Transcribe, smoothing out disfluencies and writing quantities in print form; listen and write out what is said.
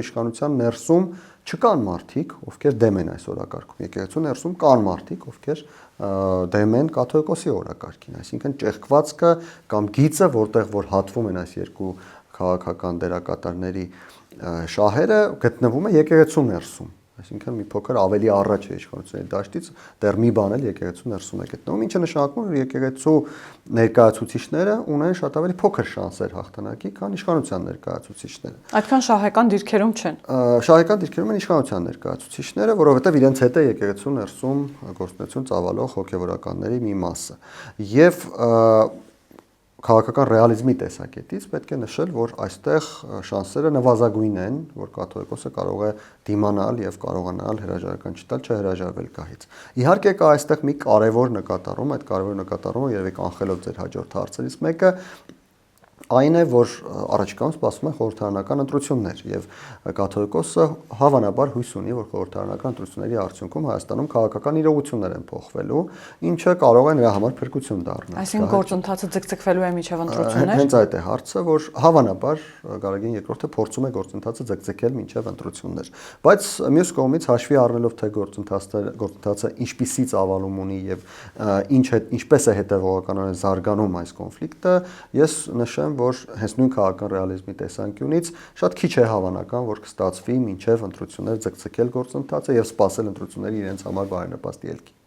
իշխանության ներսում չկան մարդիկ, ովքեր դեմ են այս օրակարգում։ Եկեղեցու ներսում կան մարդիկ, ովքեր դեմ են կաթողիկոսի օրակարգին, այսինքն ճեղքվածքը կամ գիծը, որտեղ որ հատվում են այս երկու քաղաքական դերակատարների շահերը, գտնվում է եկեղեցու ներսում։ Այսինքն մի փոքր ավելի առաջ է իշխանությունների դաշտից, դեռ մի բան էլ եկեղեցու ներսում է գտնվում, ինչը նշանակում է, որ եկեղեցու ներկայացուցիչները ունեն շատ ավելի փոքր շանսեր հաղթանակի, քան իշխանության ներկայացուցիչները։ Այդքան շահեկան դիրքերում չեն։ Շահեկան դիրքերում են իշխանության ներկայացուցիչները, որովհետև իրենց հետ է եկեղեցու ներսում գործունեություն ծավալող հոգևորականների մի մասը։ Եվ քաղաքական ռեալիզմի տեսակետից պետք է նշել, որ այստեղ շանսերը նվազագույն են, որ կաթողիկոսը կարող է դիմանալ եւ կարողանալ հրաժարական չտալ, չհրաժարվել գահից։ Իհարկե կա այստեղ մի կարևոր նկատառում, այդ կարևոր նկատառումը երևի կանխելով ձեր հաջորդ հարցերից մեկը այն է, որ առաջիկայում սպասվում են խորհրդարանական ընտրություններ եւ կաթողիկոսը հավանաբար հույս ունի, որ խորհրդարանական ընտրությունների արդյունքում Հայաստանում քաղաքական իրողություններ են փոխվելու, ինչը կարող է նրա համար փրկություն դառնալ։ Այսինքն գործընթացը ձգձգվելու է միջև ընտրություններ։ Հենց այդ է հարցը, որ հավանաբար Գարեգին II-ը փորձում է գործընթացը ձգձգել միջև ընտրություններ։ Բայց մյուս կողմից հաշվի առնելով թե գործընթացը ինչպիսի ծավալում ունի եւ ինչպես է հետեւողականորեն զարգանում այս կոնֆլիկտը, ես նշեմ, որ հենց նույն քաղաքական ռեալիզմի տեսանկյունից շատ քիչ է հավանական, որ կստացվի մինչև ընտրություններ ձգձգել գործընթացը եւ սպասել ընտրությունների իրենց համար բարենպաստ ելքի։